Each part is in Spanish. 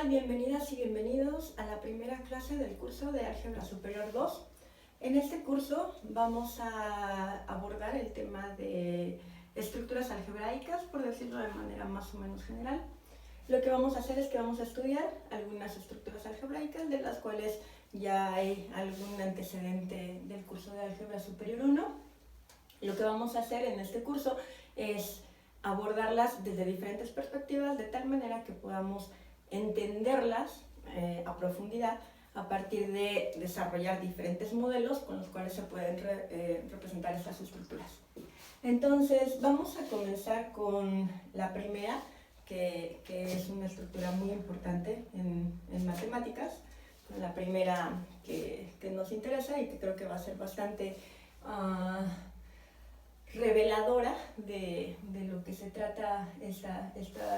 tal? Bienvenidas y bienvenidos a la primera clase del curso de Álgebra Superior 2. En este curso vamos a abordar el tema de estructuras algebraicas, por decirlo de manera más o menos general. Lo que vamos a hacer es que vamos a estudiar algunas estructuras algebraicas, de las cuales ya hay algún antecedente del curso de Álgebra Superior 1. Lo que vamos a hacer en este curso es abordarlas desde diferentes perspectivas, de tal manera que podamos entenderlas a profundidad a partir de desarrollar diferentes modelos con los cuales se pueden representar estas estructuras. Entonces vamos a comenzar con la primera, que es una estructura muy importante en matemáticas, con la primera que nos interesa y que creo que va a ser bastante reveladora de lo que se trata esta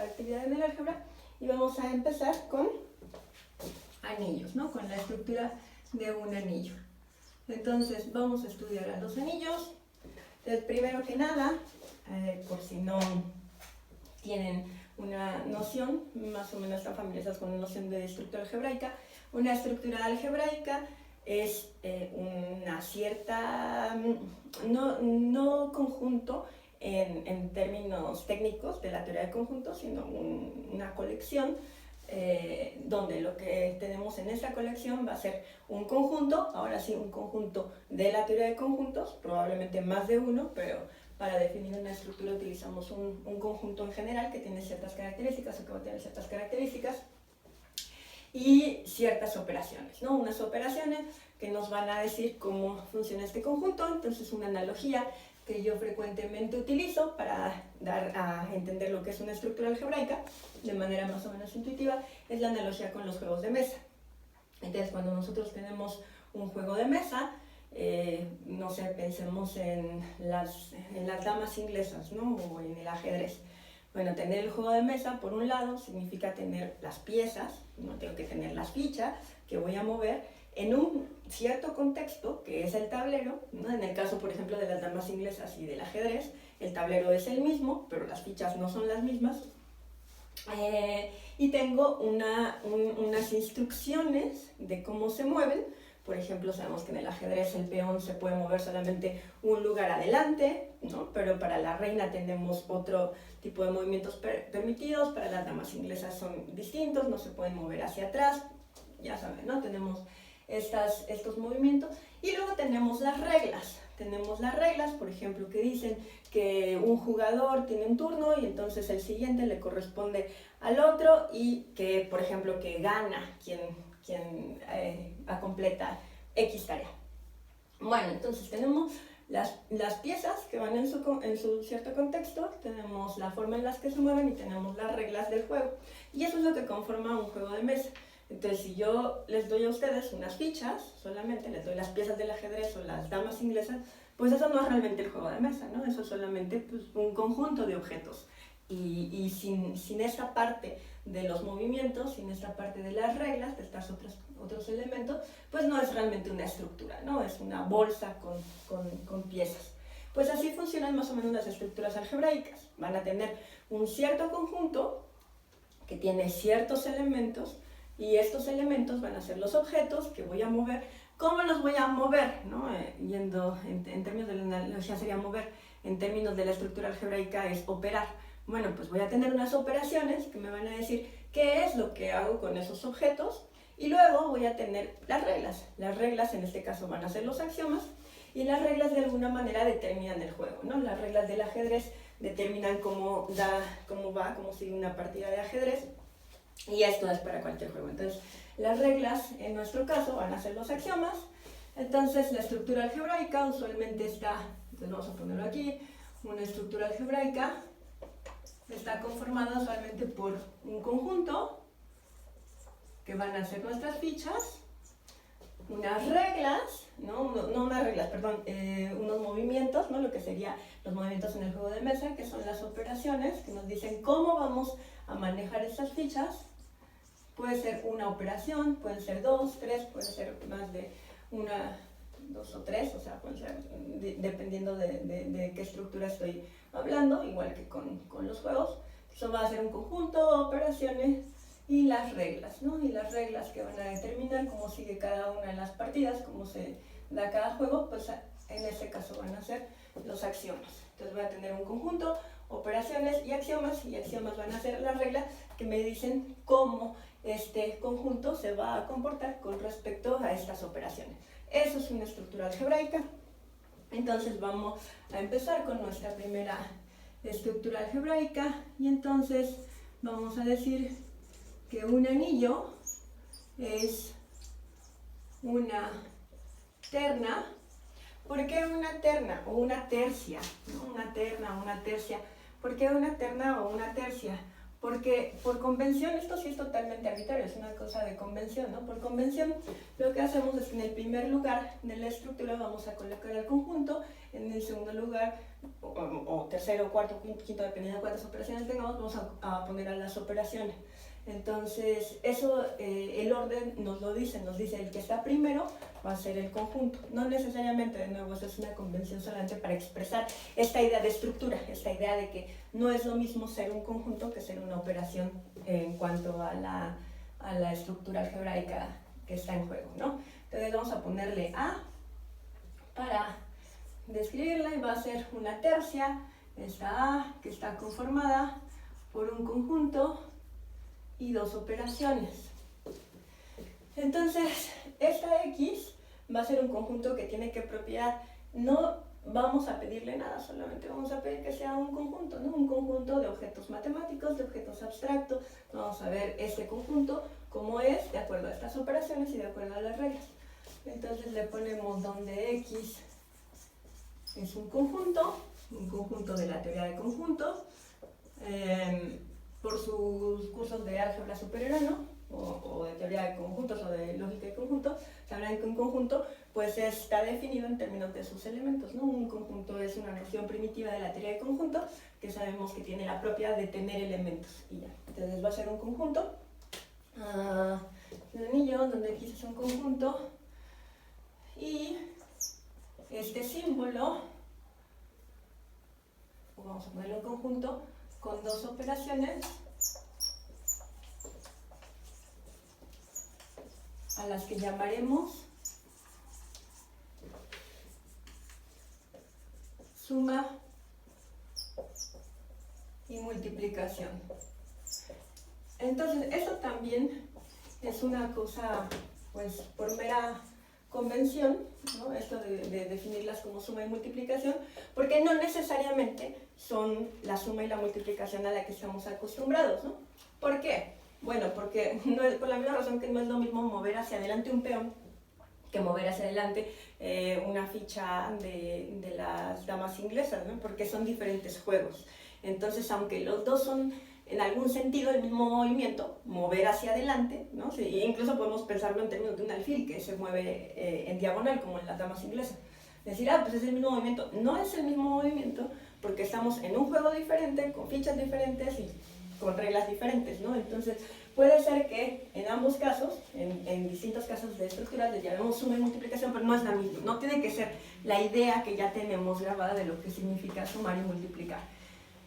actividad en el álgebra. Y vamos a empezar con anillos, ¿no? Con la estructura de un anillo. Entonces vamos a estudiar a los anillos. Entonces, primero que nada, por si no tienen una noción, más o menos están familiarizados con una noción de estructura algebraica. Una estructura algebraica es una cierta, no conjunto en términos técnicos de la teoría de conjuntos, sino una colección donde lo que tenemos en esta colección va a ser un conjunto, ahora sí un conjunto de la teoría de conjuntos, probablemente más de uno, pero para definir una estructura utilizamos un conjunto en general que tiene ciertas características o que va a tener ciertas características y ciertas operaciones, ¿no? Unas operaciones que nos van a decir cómo funciona este conjunto. Entonces, una analogía que yo frecuentemente utilizo para dar a entender lo que es una estructura algebraica de manera más o menos intuitiva es la analogía con los juegos de mesa. Entonces, cuando nosotros tenemos un juego de mesa, no sé, pensemos en las damas inglesas, ¿no? O en el ajedrez. Bueno, tener el juego de mesa, por un lado, significa tener las piezas, no tengo que tener las fichas que voy a mover en un cierto contexto, que es el tablero, ¿no? En el caso, por ejemplo, de las damas inglesas y del ajedrez, el tablero es el mismo, pero las fichas no son las mismas. Y tengo unas instrucciones de cómo se mueven. Por ejemplo, sabemos que en el ajedrez el peón se puede mover solamente un lugar adelante, ¿no? Pero para la reina tenemos otro tipo de movimientos permitidos, para las damas inglesas son distintos, no se pueden mover hacia atrás, ya saben, ¿no? Tenemos estos movimientos. Y luego tenemos las reglas, por ejemplo, que dicen que un jugador tiene un turno y entonces el siguiente le corresponde al otro y que, por ejemplo, que gana quien completa X tarea. Bueno, entonces tenemos las piezas que van en su cierto contexto, tenemos la forma en la que se mueven y tenemos las reglas del juego. Y eso es lo que conforma un juego de mesa. Entonces, si yo les doy a ustedes unas fichas, solamente les doy las piezas del ajedrez o las damas inglesas, pues eso no es realmente el juego de mesa, ¿no? Eso es solamente pues, un conjunto de objetos. Y sin esta parte de los movimientos, sin esta parte de las reglas, de estos otros elementos, pues no es realmente una estructura, ¿no? Es una bolsa con piezas. Pues así funcionan más o menos las estructuras algebraicas. Van a tener un cierto conjunto que tiene ciertos elementos y estos elementos van a ser los objetos que voy a mover. ¿Cómo los voy a mover? ¿No? Yendo en términos de la analogía sería mover, en términos de la estructura algebraica es operar. Bueno, pues voy a tener unas operaciones que me van a decir qué es lo que hago con esos objetos y luego voy a tener las reglas. Las reglas en este caso van a ser los axiomas y las reglas de alguna manera determinan el juego, ¿no? Las reglas del ajedrez determinan cómo sigue una partida de ajedrez y esto es para cualquier juego. Entonces, las reglas en nuestro caso van a ser los axiomas. Entonces, la estructura algebraica usualmente está, entonces vamos a ponerlo aquí, una estructura algebraica está conformada usualmente por un conjunto, que van a ser nuestras fichas, unas reglas, unos movimientos, ¿no? Lo que serían los movimientos en el juego de mesa, que son las operaciones, que nos dicen cómo vamos a manejar estas fichas. Puede ser una operación, pueden ser dos, tres, puede ser más de una, dos o tres, o sea, pueden ser dependiendo de qué estructura estoy hablando, igual que con los juegos. Eso va a ser un conjunto de operaciones y las reglas, ¿no? Y las reglas que van a determinar cómo sigue cada una de las partidas, cómo se da cada juego, pues en este caso van a ser los axiomas. Entonces voy a tener un conjunto, operaciones y axiomas van a ser las reglas que me dicen cómo este conjunto se va a comportar con respecto a estas operaciones. Eso es una estructura algebraica. Entonces vamos a empezar con nuestra primera estructura algebraica y entonces vamos a decir que un anillo es una terna. ¿Por qué una terna o una tercia? ¿No? Una terna o una tercia. ¿Por qué una terna o una tercia? Porque por convención, esto sí es totalmente arbitrario, es una cosa de convención, ¿no? Por convención, lo que hacemos es que en el primer lugar de la estructura vamos a colocar el conjunto, en el segundo lugar, o tercero, cuarto, quinto, dependiendo de cuántas operaciones tengamos, vamos a poner a las operaciones. Entonces, eso, el orden nos dice el que está primero va a ser el conjunto. No necesariamente, de nuevo, eso es una convención solamente para expresar esta idea de estructura, esta idea de que no es lo mismo ser un conjunto que ser una operación en cuanto a la estructura algebraica que está en juego, ¿no? Entonces vamos a ponerle A para describirla y va a ser una tercia, esta A que está conformada por un conjunto y dos operaciones. Entonces, esta X va a ser un conjunto que tiene que propiedad. No vamos a pedirle nada, solamente vamos a pedir que sea un conjunto, ¿no? Un conjunto de objetos matemáticos, de objetos abstractos. Vamos a ver este conjunto cómo es de acuerdo a estas operaciones y de acuerdo a las reglas. Entonces le ponemos donde X es un conjunto de la teoría de conjuntos. Por sus cursos de álgebra superior, ¿no? O de teoría de conjuntos o de lógica de conjuntos, sabrán que un conjunto pues está definido en términos de sus elementos, ¿no? Un conjunto es una noción primitiva de la teoría de conjuntos que sabemos que tiene la propiedad de tener elementos y ya. Entonces va a ser un conjunto, un anillo donde X es un conjunto y este símbolo, vamos a ponerle un conjunto con dos operaciones a las que llamaremos suma y multiplicación. Entonces, esto también es una cosa, pues, por mera convención, ¿no? Esto de definirlas como suma y multiplicación, porque no necesariamente son la suma y la multiplicación a la que estamos acostumbrados, ¿no? ¿Por qué? Bueno, porque no es, por la misma razón que no es lo mismo mover hacia adelante un peón que mover hacia adelante una ficha de las damas inglesas, ¿no? Porque son diferentes juegos. Entonces, aunque los dos son en algún sentido el mismo movimiento, mover hacia adelante, ¿no? Sí, incluso podemos pensarlo en términos de un alfil que se mueve en diagonal, como en las damas inglesas. Decir, pues es el mismo movimiento. No es el mismo movimiento porque estamos en un juego diferente, con fichas diferentes y con reglas diferentes, ¿no? Entonces, puede ser que en ambos casos, en distintos casos de estructuras, les llamemos suma y multiplicación, pero no es la misma. No tiene que ser la idea que ya tenemos grabada de lo que significa sumar y multiplicar.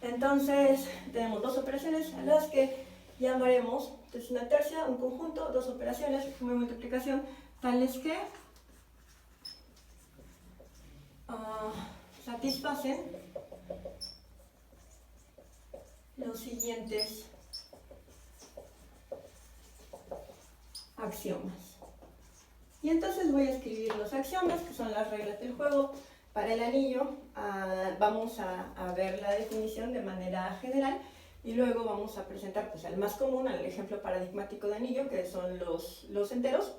Entonces, tenemos dos operaciones a las que llamaremos, entonces una tercia, un conjunto, dos operaciones, suma y multiplicación, tales que satisfacen los siguientes axiomas. Y entonces voy a escribir los axiomas, que son las reglas del juego. Para el anillo vamos a ver la definición de manera general y luego vamos a presentar pues, al más común, al ejemplo paradigmático de anillo, que son los enteros.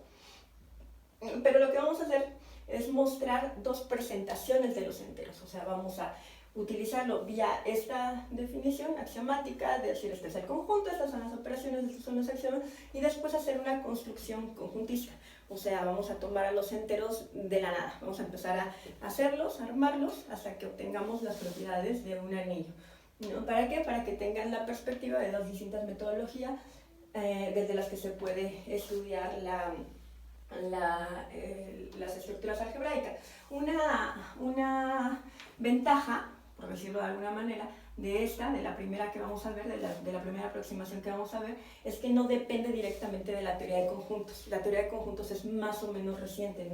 Pero lo que vamos a hacer es mostrar dos presentaciones de los enteros, o sea, vamos a utilizarlo vía esta definición axiomática, de decir este es el conjunto, estas son las operaciones, estos son los axiomas, y después hacer una construcción conjuntista. O sea, vamos a tomar a los enteros de la nada, vamos a empezar a hacerlos, a armarlos, hasta que obtengamos las propiedades de un anillo. ¿No? ¿Para qué? Para que tengan la perspectiva de dos distintas metodologías desde las que se puede estudiar las estructuras algebraicas. Una ventaja, por decirlo de alguna manera, de la primera que vamos a ver, de la primera aproximación que vamos a ver, es que no depende directamente de la teoría de conjuntos. La teoría de conjuntos es más o menos reciente,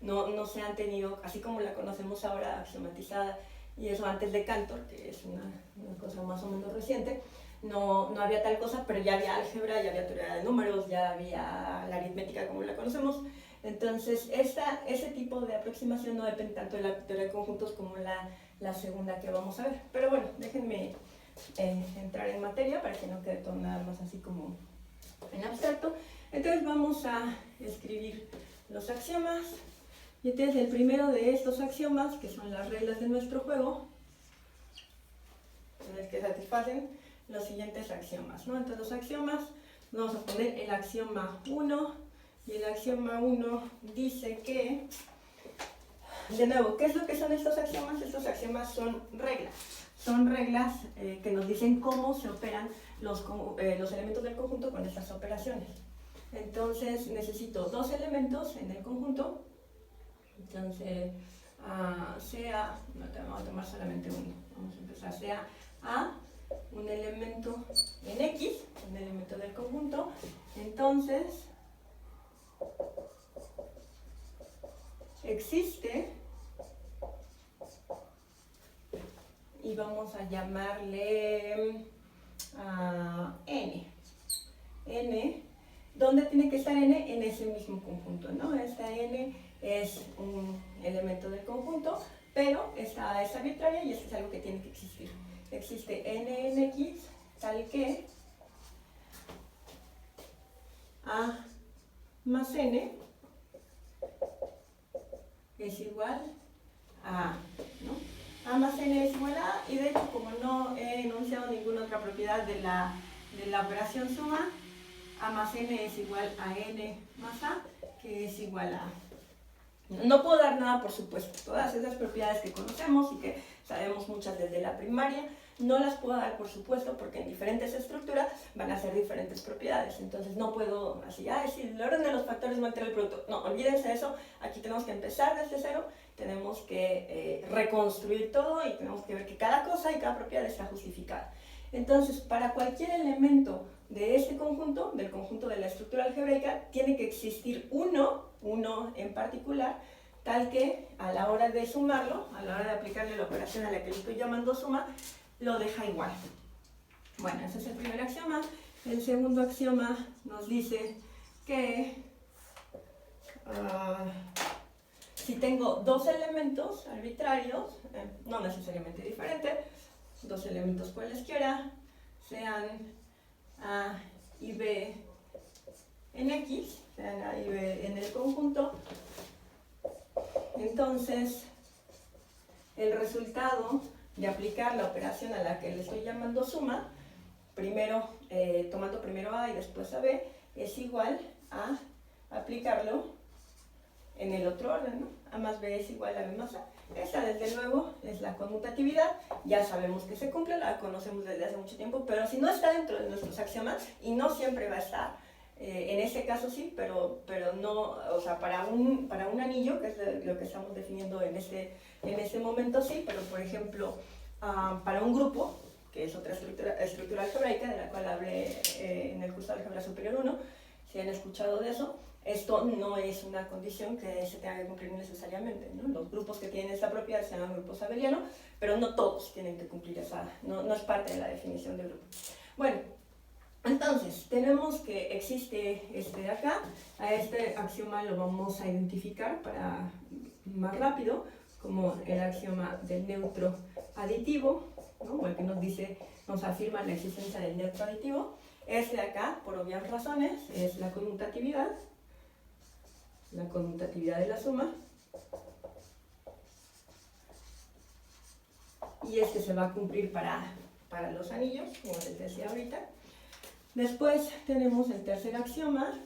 no se han tenido, así como la conocemos ahora, axiomatizada, y eso antes de Cantor, que es una cosa más o menos reciente. No había tal cosa, pero ya había álgebra, ya había teoría de números, ya había la aritmética como la conocemos. Entonces, ese tipo de aproximación no depende tanto de la teoría de conjuntos como la segunda que vamos a ver. Pero bueno, déjenme entrar en materia para que no quede todo nada más así como en abstracto. Entonces vamos a escribir los axiomas. Y entonces el primero de estos axiomas, que son las reglas de nuestro juego, en el que satisfacen los siguientes axiomas, ¿no? Entonces los axiomas, vamos a poner el axioma 1, y el axioma 1 dice que, de nuevo, ¿qué es lo que son estos axiomas? Estos axiomas son reglas que nos dicen cómo se operan los elementos del conjunto con estas operaciones. Entonces necesito dos elementos en el conjunto, entonces vamos a tomar solamente uno, vamos a empezar, sea A, un elemento en X, un elemento del conjunto, entonces existe, y vamos a llamarle N. ¿Dónde tiene que estar N? En ese mismo conjunto, ¿no? Esta N es un elemento del conjunto, pero esta A es arbitraria y esto es algo que tiene que existir. Existe N en X tal que A más N es igual a A, ¿no? A más N es igual a A, y de hecho, como no he enunciado ninguna otra propiedad de la operación suma, A más N es igual a N más A, que es igual a A. No puedo dar nada, por supuesto. Todas esas propiedades que conocemos y que sabemos muchas desde la primaria, no las puedo dar, por supuesto, porque en diferentes estructuras van a ser diferentes propiedades. Entonces no puedo así, si el orden de los factores no altera el producto. No, olvídense de eso. Aquí tenemos que empezar desde cero, tenemos que reconstruir todo y tenemos que ver que cada cosa y cada propiedad está justificada. Entonces, para cualquier elemento de este conjunto, del conjunto de la estructura algebraica, tiene que existir uno en particular, tal que a la hora de sumarlo, a la hora de aplicarle la operación a la que le estoy llamando suma, lo deja igual. Bueno, ese es el primer axioma. El segundo axioma nos dice que si tengo dos elementos arbitrarios, no necesariamente diferentes, dos elementos cualesquiera, sean A y B en X, sean A y B en el conjunto, entonces el resultado de aplicar la operación a la que le estoy llamando suma, tomando primero A y después a B, es igual a aplicarlo en el otro orden, ¿no? A más B es igual a B más A. Esta, desde luego, es la conmutatividad. Ya sabemos que se cumple, la conocemos desde hace mucho tiempo, pero si no está dentro de nuestros axiomas, y no siempre va a estar, en ese caso sí, pero no, o sea, para un anillo, que es lo que estamos definiendo en este momento sí, pero por ejemplo, para un grupo, que es otra estructura algebraica, de la cual hablé en el curso de Álgebra Superior 1, si han escuchado de eso, esto no es una condición que se tenga que cumplir necesariamente, ¿no? Los grupos que tienen esta propiedad se llaman grupos abelianos, pero no todos tienen que cumplir no es parte de la definición de grupo. Bueno, entonces, tenemos que existe este de acá. A este axioma lo vamos a identificar para más rápido como el axioma del neutro aditivo, ¿no? O el que nos afirma la existencia del neutro aditivo. Este de acá, por obvias razones, es la conmutatividad de la suma, y este se va a cumplir para los anillos, como les decía ahorita. Después tenemos el tercer axioma,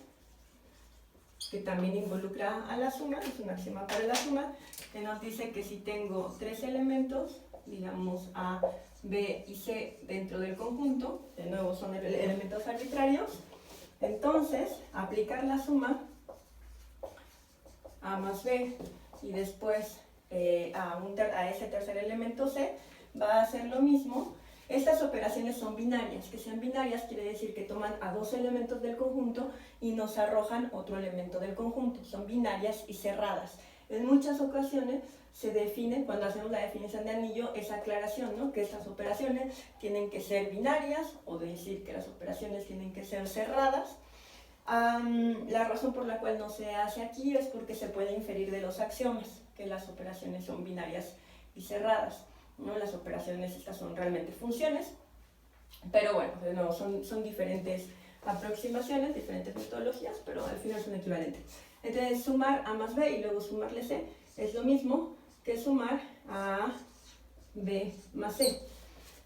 que también involucra a la suma, es un axioma para la suma, que nos dice que si tengo tres elementos, digamos A, B y C dentro del conjunto, de nuevo son elementos arbitrarios, entonces aplicar la suma A más B y después a ese tercer elemento C, va a hacer lo mismo. Estas operaciones son binarias. Que sean binarias quiere decir que toman a dos elementos del conjunto y nos arrojan otro elemento del conjunto. Son binarias y cerradas. En muchas ocasiones se define, cuando hacemos la definición de anillo, esa aclaración, ¿no? Que estas operaciones tienen que ser binarias, o decir que las operaciones tienen que ser cerradas. La razón por la cual no se hace aquí es porque se puede inferir de los axiomas que las operaciones son binarias y cerradas, ¿no? Las operaciones estas son realmente funciones, pero bueno, de nuevo, son diferentes aproximaciones, diferentes metodologías, pero al final son equivalentes. Entonces, sumar A más B y luego sumarle C es lo mismo que sumar A, B más C.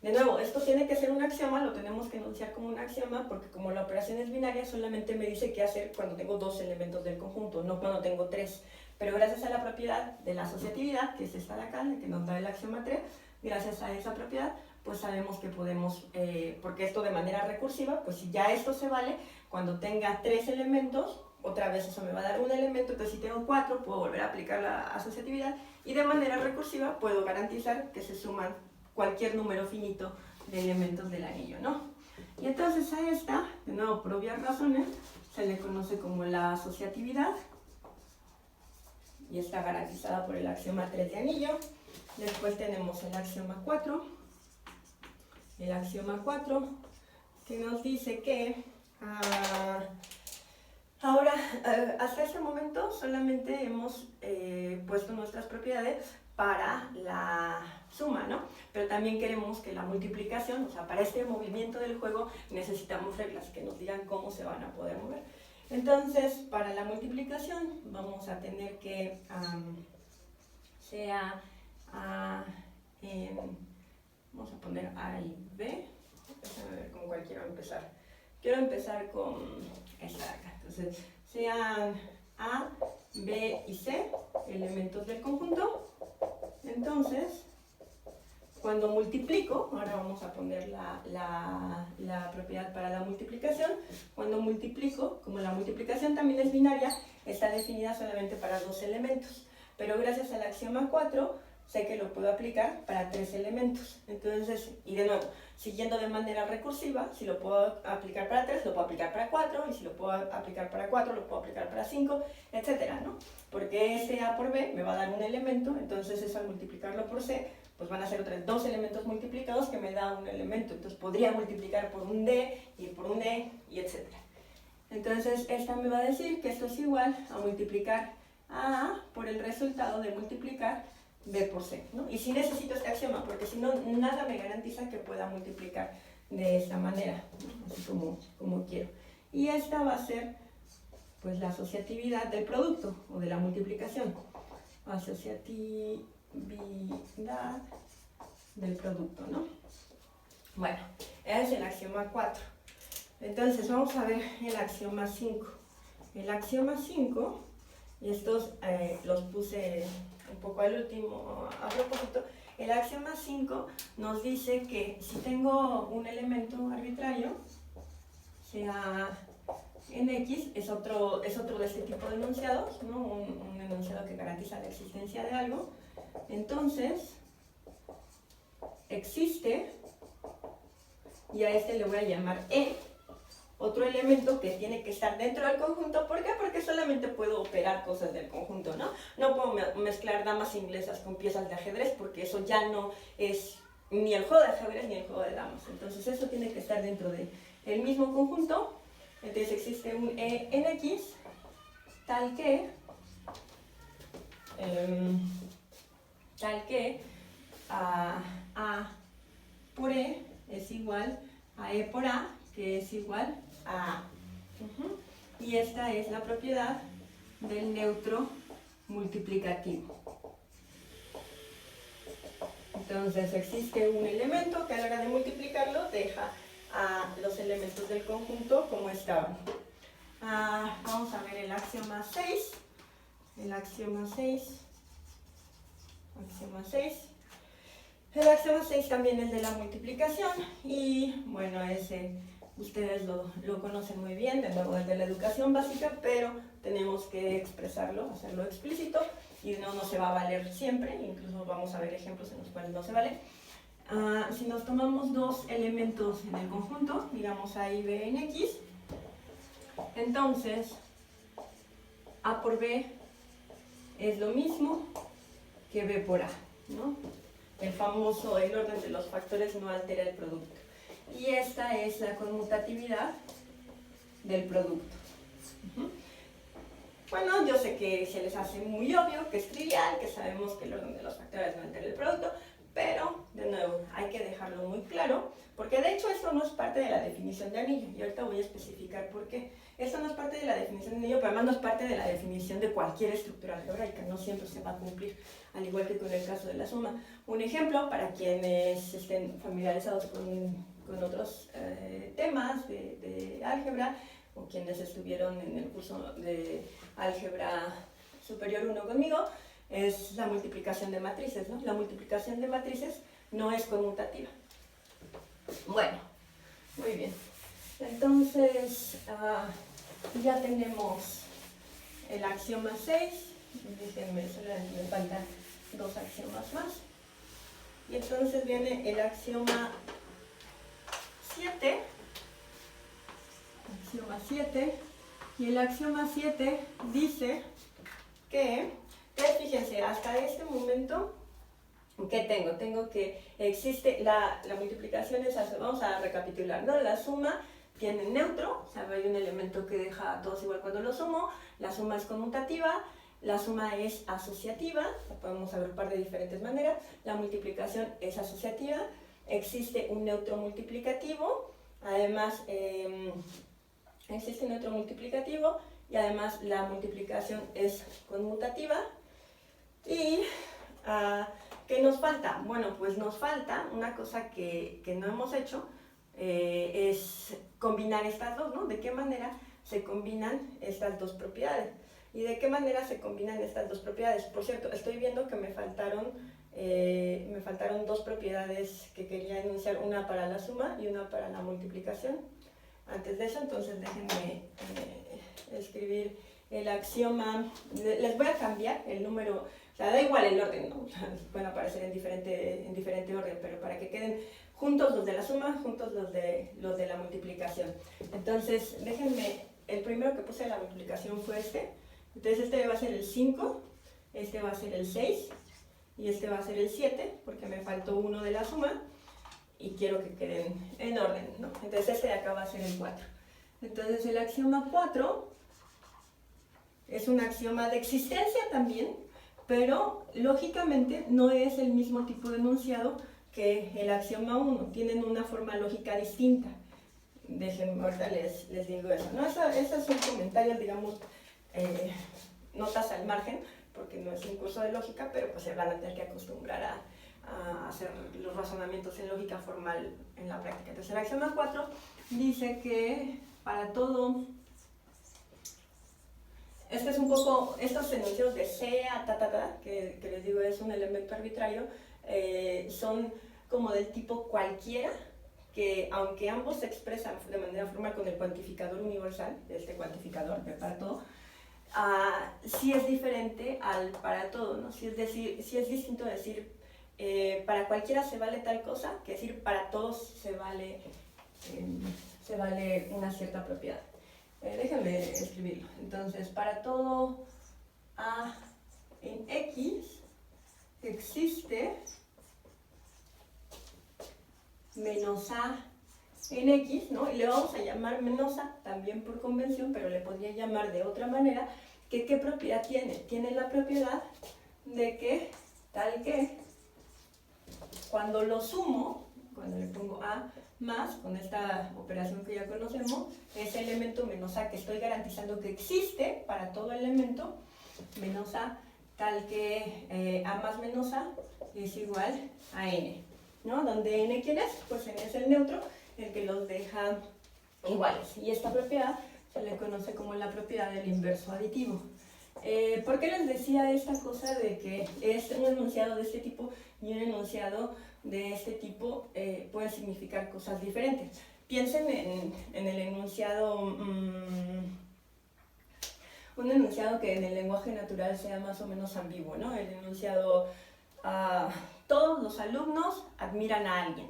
De nuevo, esto tiene que ser un axioma, lo tenemos que enunciar como un axioma, porque como la operación es binaria, solamente me dice qué hacer cuando tengo dos elementos del conjunto, no cuando tengo tres. Pero gracias a la propiedad de la asociatividad, que es esta de acá, que nos da el axioma 3, gracias a esa propiedad, pues sabemos que podemos, porque esto de manera recursiva, pues si ya esto se vale, cuando tenga tres elementos, otra vez eso me va a dar un elemento, entonces si tengo cuatro, puedo volver a aplicar la asociatividad, y de manera recursiva puedo garantizar que se suman cualquier número finito de elementos del anillo, ¿no? Y entonces a esta, de nuevo por obvias razones, se le conoce como la asociatividad y está garantizada por el axioma 3 de anillo. Después tenemos el axioma 4, que nos dice que ahora, hasta este momento solamente hemos puesto nuestras propiedades para la suma, ¿no? Pero también queremos que la multiplicación, o sea, para este movimiento del juego necesitamos reglas que nos digan cómo se van a poder mover. Entonces, para la multiplicación vamos a tener que sea A en, vamos a poner A y B, déjame ver con cuál quiero empezar. Quiero empezar con esta de acá, entonces sean A, B y C, elementos del conjunto. Entonces, cuando multiplico, ahora vamos a poner la propiedad para la multiplicación, cuando multiplico, como la multiplicación también es binaria, está definida solamente para dos elementos, pero gracias al axioma 4, sé que lo puedo aplicar para tres elementos. Entonces, y de nuevo, siguiendo de manera recursiva, si lo puedo aplicar para 3, lo puedo aplicar para 4, y si lo puedo aplicar para 4, lo puedo aplicar para 5, etcétera, ¿no? Porque ese A por B me va a dar un elemento, entonces eso al multiplicarlo por C, pues van a ser otros dos elementos multiplicados que me da un elemento. Entonces podría multiplicar por un D, y por un E, y etcétera. Entonces esta me va a decir que esto es igual a multiplicar a por el resultado de multiplicar B por C, ¿no? Y si necesito este axioma, porque si no, nada me garantiza que pueda multiplicar de esta manera, ¿no? Así como quiero. Y esta va a ser, pues, la asociatividad del producto, o de la multiplicación. Asociatividad del producto, ¿no? Bueno, ese es el axioma 4. Entonces, vamos a ver el axioma 5. El axioma 5, y estos los puse un poco al último a propósito, el axioma 5 nos dice que si tengo un elemento arbitrario, sea en X, es otro de este tipo de enunciados, ¿no? Un enunciado que garantiza la existencia de algo. Entonces, existe, y a este le voy a llamar E, otro elemento que tiene que estar dentro del conjunto. ¿Por qué? Porque solamente puedo operar cosas del conjunto, ¿no? No puedo mezclar damas inglesas con piezas de ajedrez, porque eso ya no es ni el juego de ajedrez ni el juego de damas. Entonces eso tiene que estar dentro del mismo conjunto. Entonces existe un E en X, tal que A por E es igual a E por A, que es igual a A. Y esta es la propiedad del neutro multiplicativo. Entonces existe un elemento que a la hora de multiplicarlo deja a los elementos del conjunto como estaban. Vamos a ver el axioma 6. El axioma 6. El axioma 6 también es de la multiplicación y bueno, ese ustedes lo conocen muy bien, de nuevo desde la educación básica, pero tenemos que expresarlo, hacerlo explícito y no se va a valer siempre, incluso vamos a ver ejemplos en los cuales no se vale. Si nos tomamos dos elementos en el conjunto, digamos A y B en X, entonces A por B es lo mismo que B por A, ¿no? El orden de los factores no altera el producto. Y esta es la conmutatividad del producto. Bueno, yo sé que se les hace muy obvio, que es trivial, que sabemos que el orden de los factores no altera el producto, pero, de nuevo, hay que dejarlo muy claro, porque de hecho esto no es parte de la definición de anillo, y ahorita voy a especificar por qué. Esto no es parte de la definición de anillo, pero además no es parte de la definición de cualquier estructura algebraica, no siempre se va a cumplir, al igual que con el caso de la suma. Un ejemplo, para quienes estén familiarizados con otros temas de álgebra, o quienes estuvieron en el curso de álgebra superior 1 conmigo, es la multiplicación de matrices, ¿no? La multiplicación de matrices no es conmutativa. Bueno, muy bien. Entonces, ya tenemos el axioma 6. Déjenme, solo me faltan dos axiomas más. Y entonces viene el axioma 7. Axioma 7. Y el axioma 7 dice que, fíjense, hasta este momento, ¿qué tengo? Tengo que existe la multiplicación es así. Vamos a recapitular, ¿no? La suma tiene neutro, o sea, hay un elemento que deja a todos igual cuando lo sumo, la suma es conmutativa, la suma es asociativa, la podemos agrupar de diferentes maneras, la multiplicación es asociativa, existe un neutro multiplicativo, además existe un neutro multiplicativo y además la multiplicación es conmutativa. Y ¿qué nos falta? Bueno, pues nos falta una cosa que no hemos hecho, es combinar estas dos, ¿no? ¿De qué manera se combinan estas dos propiedades? ¿Y de qué manera se combinan estas dos propiedades? Por cierto, estoy viendo que me faltaron dos propiedades que quería enunciar, una para la suma y una para la multiplicación. Antes de eso, entonces déjenme escribir el axioma. Les voy a cambiar el número, o sea, da igual el orden, ¿no? Pueden aparecer en diferente orden, pero para que queden juntos los de la suma, juntos los de la multiplicación. Entonces, déjenme, el primero que puse de la multiplicación fue este. Entonces este va a ser el 5, este va a ser el 6 y este va a ser el 7, porque me faltó uno de la suma y quiero que queden en orden, ¿no? Entonces este de acá va a ser el 4. Entonces el axioma 4 es un axioma de existencia también, pero lógicamente no es el mismo tipo de enunciado que el axioma 1, tienen una forma lógica distinta. Déjenme, ahorita les digo eso, ¿no? Esos son comentarios, digamos, notas al margen, porque no es un curso de lógica, pero pues se van a tener que acostumbrar a hacer los razonamientos en lógica formal en la práctica. Entonces el axioma 4 dice que para todo, este es un poco, estos enunciados de sea, que les digo es un elemento arbitrario, son como del tipo cualquiera, que aunque ambos se expresan de manera formal con el cuantificador universal, este cuantificador de para todo, sí es diferente al para todo, ¿no? Sí es distinto decir para cualquiera se vale tal cosa, que decir para todos se vale una cierta propiedad. Déjenme escribirlo. Entonces, para todo A en X existe menos A en X, ¿no? Y le vamos a llamar menos A también por convención, pero le podría llamar de otra manera, que ¿qué propiedad tiene? Tiene la propiedad de que, tal que, cuando lo sumo, cuando le pongo A más, con esta operación que ya conocemos, ese elemento menos A que estoy garantizando que existe para todo elemento, menos A, tal que A más menos A es igual a N, ¿no? Donde N, ¿quién es? Pues N es el neutro, el que los deja iguales. Y esta propiedad se le conoce como la propiedad del inverso aditivo. ¿Por qué les decía esta cosa de que es un enunciado de este tipo y un enunciado de este tipo puede significar cosas diferentes? Piensen en el enunciado, un enunciado que en el lenguaje natural sea más o menos ambiguo, ¿no? El enunciado todos los alumnos admiran a alguien,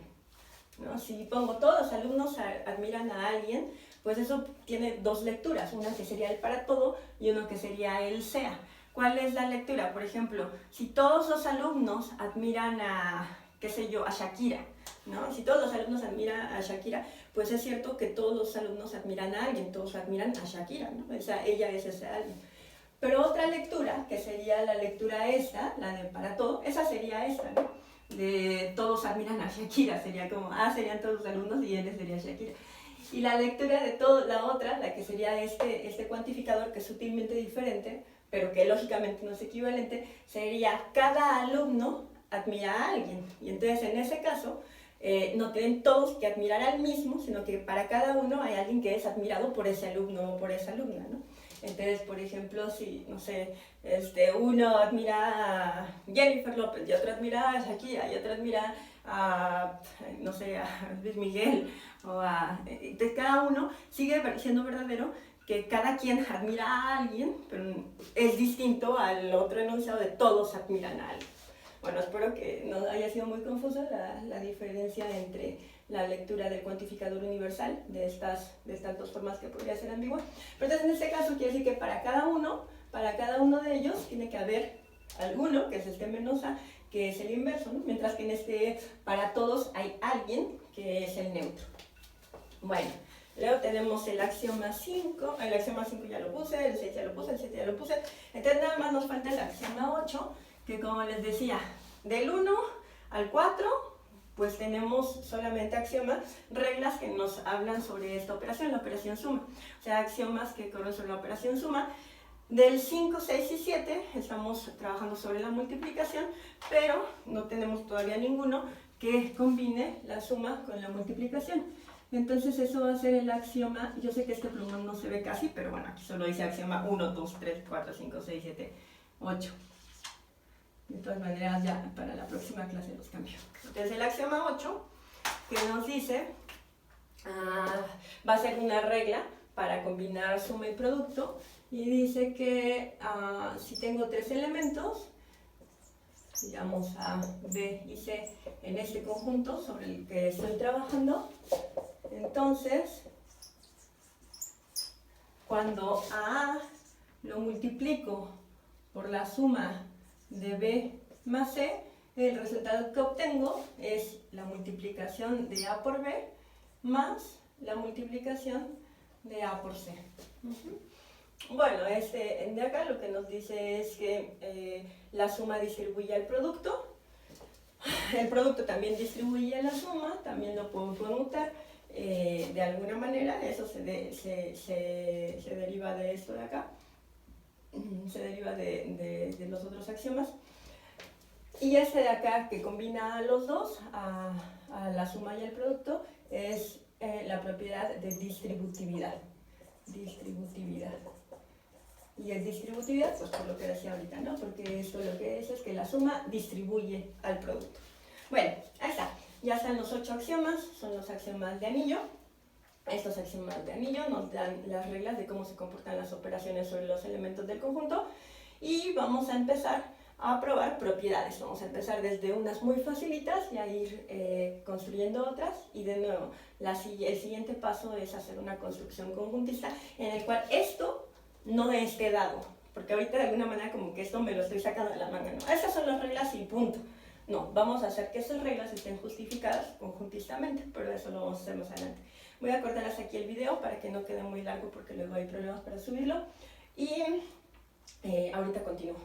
¿no? Si pongo todos los alumnos admiran a alguien, pues eso tiene dos lecturas, una que sería el para todo y uno que sería el sea. ¿Cuál es la lectura? Por ejemplo, si todos los alumnos admiran a, qué sé yo, a Shakira, ¿no? Si todos los alumnos admiran a Shakira, pues es cierto que todos los alumnos admiran a alguien, todos admiran a Shakira, ¿no? Ella es ese alguien. Pero otra lectura, que sería la lectura esta, la de para todo, esa sería esta, ¿no? De todos admiran a Shakira, sería como, serían todos los alumnos y él sería Shakira. Y la lectura de todo, la otra, la que sería este cuantificador, que es sutilmente diferente, pero que lógicamente no es equivalente, sería cada alumno admira a alguien. Y entonces en ese caso, no tienen todos que admirar al mismo, sino que para cada uno hay alguien que es admirado por ese alumno o por esa alumna, ¿no? Entonces, por ejemplo, si, no sé, uno admira a Jennifer López y otro admira a Shakira y otro admira a, no sé, a Luis Miguel, entonces cada uno sigue siendo verdadero, que cada quien admira a alguien, pero es distinto al otro enunciado de todos admiran a alguien. Bueno, espero que no haya sido muy confusa la diferencia entre la lectura del cuantificador universal de estas dos formas que podría ser ambigua. Pero entonces en este caso quiere decir que para cada uno de ellos tiene que haber alguno, que es este menos a, que es el inverso, ¿no? Mientras que en este para todos hay alguien que es el neutro. Bueno, luego tenemos el axioma 5, el axioma 5 ya lo puse, el 6 ya lo puse, el 7 ya lo puse. Entonces nada más nos falta el axioma 8, que como les decía, del 1 al 4, pues tenemos solamente axiomas, reglas que nos hablan sobre esta operación, la operación suma. O sea, axiomas que corren sobre la operación suma. Del 5, 6 y 7 estamos trabajando sobre la multiplicación, pero no tenemos todavía ninguno que combine la suma con la multiplicación. Entonces eso va a ser el axioma, yo sé que este plumón no se ve casi, pero bueno, aquí solo dice axioma 1, 2, 3, 4, 5, 6, 7, 8. De todas maneras, ya para la próxima clase los cambio. Entonces el axioma 8, que nos dice, va a ser una regla para combinar suma y producto, y dice que si tengo tres elementos, digamos A, B y C, en este conjunto sobre el que estoy trabajando, entonces, cuando a A lo multiplico por la suma de B más C, el resultado que obtengo es la multiplicación de A por B más la multiplicación de A por C. Bueno, de acá lo que nos dice es que la suma distribuye al producto, el producto también distribuye a la suma, también lo puedo conmutar de alguna manera, eso se deriva de esto de acá, se deriva de los otros axiomas. Y este de acá, que combina a los dos, a la suma y el producto, es la propiedad de distributividad. Distributividad. Y el distributividad, pues por lo que decía ahorita, ¿no? Porque esto lo que es que la suma distribuye al producto. Bueno, ahí está. Ya están los 8 axiomas, son los axiomas de anillo. Estos axiomas de anillo nos dan las reglas de cómo se comportan las operaciones sobre los elementos del conjunto. Y vamos a empezar a probar propiedades. Vamos a empezar desde unas muy facilitas y a ir construyendo otras. Y de nuevo, el siguiente paso es hacer una construcción conjuntista en el cual esto no esté dado. Porque ahorita de alguna manera como que esto me lo estoy sacando de la manga, ¿no? Esas son las reglas y punto. No, vamos a hacer que esas reglas estén justificadas conjuntistamente, pero eso lo vamos a hacer más adelante. Voy a cortar hasta aquí el video para que no quede muy largo porque luego hay problemas para subirlo. Y ahorita continúo.